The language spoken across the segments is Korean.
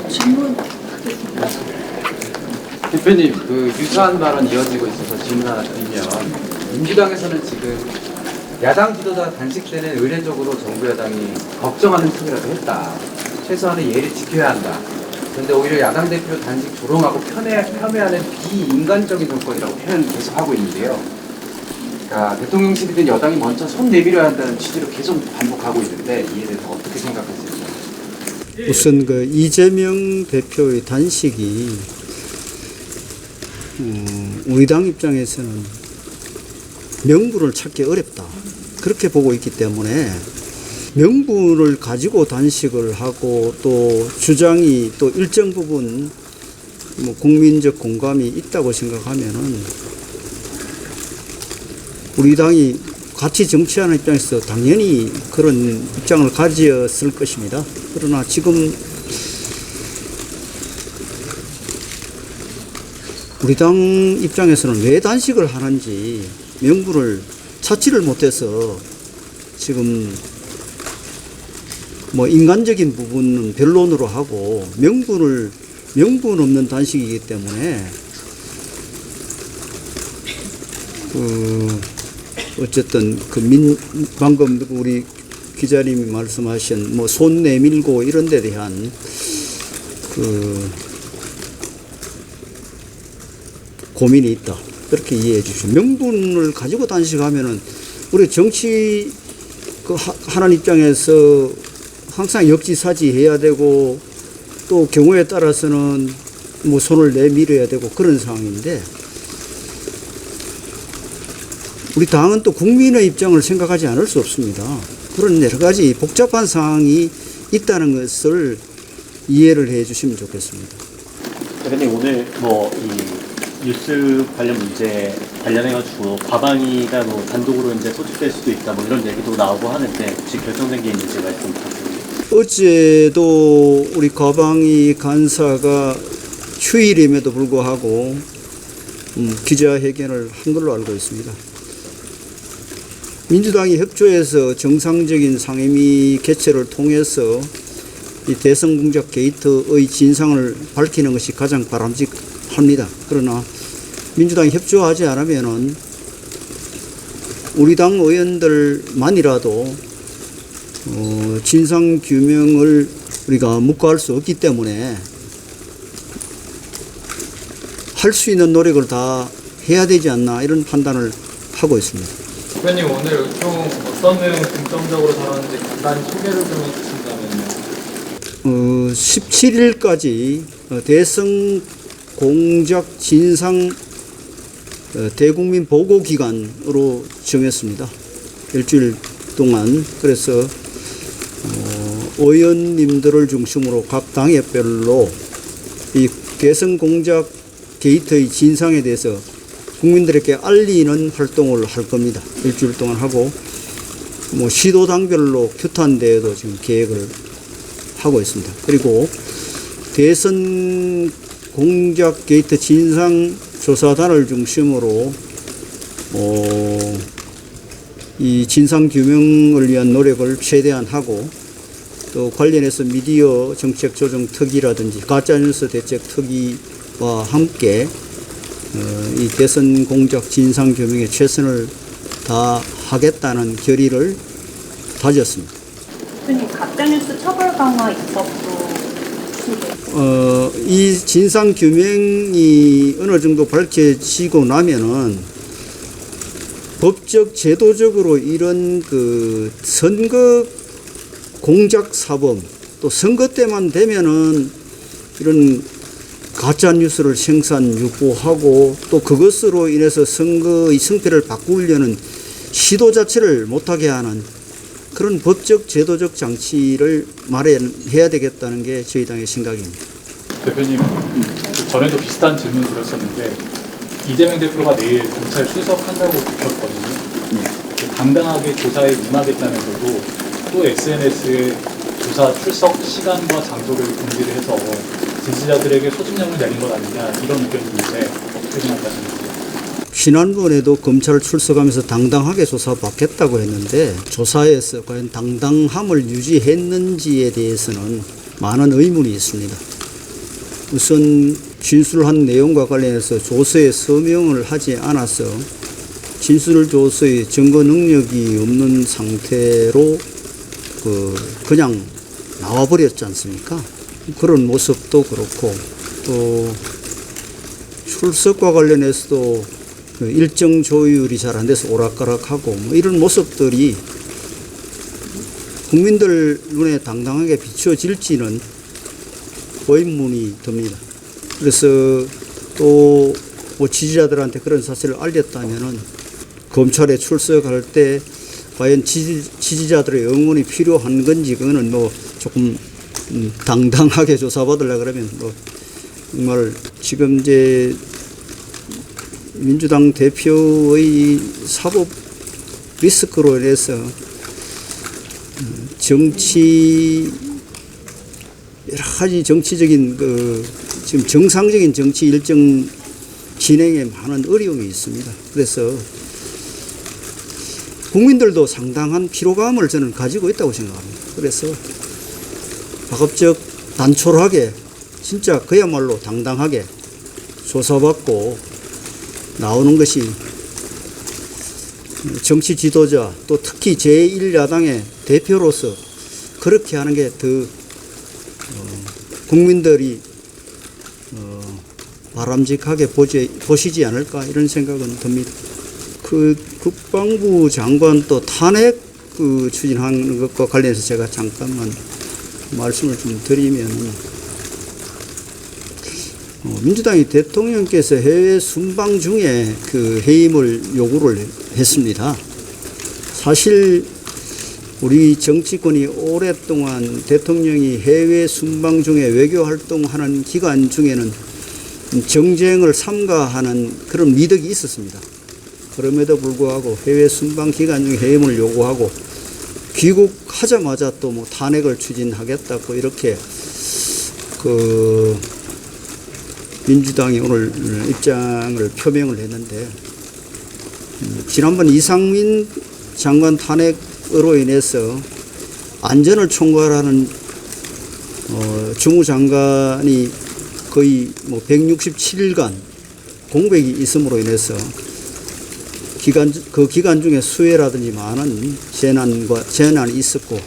질문하겠습니다. 대표님, 그 유사한 발언 이어지고 있어서 질문 하나 드리면, 민주당에서는 지금 야당 지도자 단식 때는 의례적으로 정부 여당이 걱정하는 척이라도 했다. 최소한의 예를 지켜야 한다. 그런데 오히려 야당 대표 단식 조롱하고 폄훼하는 비인간적인 정권이라고 표현을 계속 하고 있는데요. 그러니까 대통령실이든 여당이 먼저 손 내밀어야 한다는 취지로 계속 반복하고 있는데 이에 대해서 어떻게 생각하십니까? 우선 그 이재명 대표의 단식이 우리 당 입장에서는 명분을 찾기 어렵다. 그렇게 보고 있기 때문에 명분을 가지고 단식을 하고 또 주장이 또 일정 부분 뭐 국민적 공감이 있다고 생각하면은 우리 당이 같이 정치하는 입장에서 당연히 그런 입장을 가졌을 것입니다. 그러나 지금 우리 당 입장에서는 왜 단식을 하는지 명분을 찾지를 못해서 지금 뭐 인간적인 부분은 변론으로 하고 명분 없는 단식이기 때문에 어쨌든 방금 우리 기자님이 말씀하신 뭐 손 내밀고 이런 데 대한 고민이 있다. 그렇게 이해해 주시죠. 명분을 가지고 단식하면은 우리 정치 하는 입장에서 항상 역지사지해야 되고 또 경우에 따라서는 뭐 손을 내밀어야 되고 그런 상황인데 우리 당은 또 국민의 입장을 생각하지 않을 수 없습니다. 그런 여러 가지 복잡한 상황이 있다는 것을 이해를 해 주시면 좋겠습니다. 대표님 오늘 뭐 이 뉴스 관련 문제 관련해가지고 과방위가 뭐 단독으로 이제 소집될 수도 있다 뭐 이런 얘기도 나오고 하는데 혹시 결정된 게 있는지 말씀 부탁드립니다. 어제도 우리 과방위 간사가 휴일임에도 불구하고 기자회견을 한 걸로 알고 있습니다. 민주당이 협조해서 정상적인 상임위 개최를 통해서 이 대선 공작 게이트의 진상을 밝히는 것이 가장 바람직합니다. 그러나 민주당이 협조하지 않으면은 우리 당 의원들만이라도 진상 규명을 우리가 묵과할 수 없기 때문에 할 수 있는 노력을 다 해야 되지 않나 이런 판단을 하고 있습니다. 대표님 오늘 좀 어떤 내용 중점적으로 다뤘는지 간단히 소개를 좀 해주신다면요. 17일까지 대선 공작 진상 대국민 보고 기간으로 정했습니다. 일주일 동안. 그래서 의원님들을 중심으로 각 당협별로 이 대선 공작 게이트의 진상에 대해서 국민들에게 알리는 활동을 할 겁니다. 일주일 동안 하고 뭐 시도당별로 규탄 대회도 지금 계획을 하고 있습니다. 그리고 대선 공작 게이트 진상조사단을 중심으로 이 진상 규명을 위한 노력을 최대한 하고 또 관련해서 미디어 정책 조정 특위라든지 가짜뉴스 대책 특위와 함께 이 대선 공작 진상 규명에 최선을 다하겠다는 결의를 다졌습니다. 대표님 가짜뉴스 처벌 강화 입법도 이 진상 규명이 어느 정도 밝혀지고 나면은 법적 제도적으로 이런 그 선거 공작 사범 또 선거 때만 되면은 이런 가짜 뉴스를 생산 유포하고 또 그것으로 인해서 선거의 승패를 바꾸려는 시도 자체를 못하게 하는 그런 법적 제도적 장치를 마련해야 되겠다는 게 저희 당의 생각입니다. 대표님 전에도 비슷한 질문 드렸었는데 이재명 대표가 내일 검찰 출석한다고 밝혔거든요. 당당하게 조사에 임하겠다면서도 또 SNS에 조사 출석 시간과 장소를 공지를 해서 지지자들에게 소집령을 내린 것 아니냐 이런 의견이 있는데 어떻게 생각하십니까? 지난번에도 검찰 출석하면서 당당하게 조사받겠다고 했는데 조사에서 과연 당당함을 유지했는지에 대해서는 많은 의문이 있습니다. 우선 진술한 내용과 관련해서 조서에 서명을 하지 않아서 진술 조서의 증거 능력이 없는 상태로 그냥 나와버렸지 않습니까? 그런 모습도 그렇고 또 출석과 관련해서도 일정 조율이 잘 안 돼서 오락가락하고 뭐 이런 모습들이 국민들 눈에 당당하게 비춰질지는 의문이 듭니다. 그래서 또 뭐 지지자들한테 그런 사실을 알렸다면은 검찰에 출석할 때 과연 지지자들의 응원이 필요한 건지 그거는 뭐 조금 당당하게 조사받으려고 그러면 뭐 정말 지금 이제 민주당 대표의 사법 리스크로 인해서 여러 가지 정치적인 지금 정상적인 정치 일정 진행에 많은 어려움이 있습니다. 그래서 국민들도 상당한 피로감을 저는 가지고 있다고 생각합니다. 그래서 가급적 단촐하게 진짜 그야말로 당당하게 조사받고 나오는 것이 정치 지도자 또 특히 제1야당의 대표로서 그렇게 하는 게 더 국민들이 바람직하게 보시지 않을까 이런 생각은 듭니다. 국방부 장관 또 탄핵 추진하는 것과 관련해서 제가 잠깐만 말씀을 좀 드리면 민주당이 대통령께서 해외 순방 중에 해임을 요구를 했습니다. 사실 우리 정치권이 오랫동안 대통령이 해외 순방 중에 외교 활동하는 기간 중에는 정쟁을 삼가하는 그런 미덕이 있었습니다. 그럼에도 불구하고 해외 순방 기간 중에 해임을 요구하고 귀국하자마자 또 뭐 탄핵을 추진하겠다고 이렇게 민주당이 오늘 입장을 표명을 했는데 지난번 이상민 장관 탄핵으로 인해서 안전을 총괄하는 주무장관이 거의 뭐 167일간 공백이 있음으로 인해서 그 기간 중에 수해라든지 많은 재난이 있었고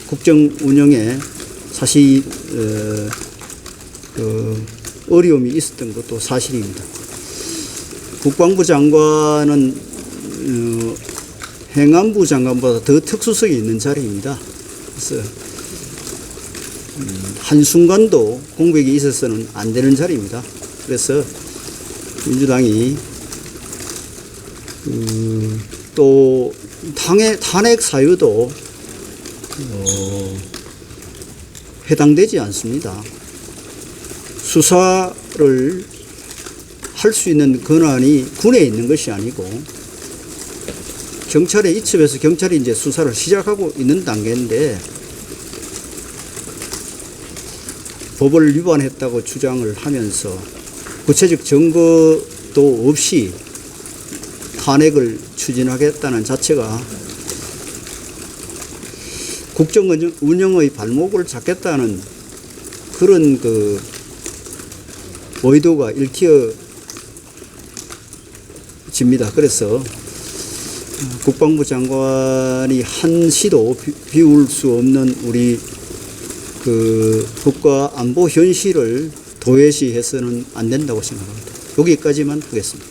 국정 운영에 사실 어려움이 있었던 것도 사실입니다. 국방부 장관은 행안부 장관보다 더 특수성이 있는 자리입니다. 그래서 한순간도 공백이 있어서는 안 되는 자리입니다. 그래서 민주당이 또 탄핵 사유도 해당되지 않습니다. 수사를 할 수 있는 권한이 군에 있는 것이 아니고 경찰에 이첩해서 경찰이 이제 수사를 시작하고 있는 단계인데 법을 위반했다고 주장을 하면서 구체적 증거도 없이 탄핵을 추진하겠다는 자체가 국정 운영의 발목을 잡겠다는 그런 의도가 읽혀집니다. 그래서 국방부 장관이 한시도 비울 수 없는 우리 국가 안보 현실을 도외시해서는 안 된다고 생각합니다. 여기까지만 하겠습니다.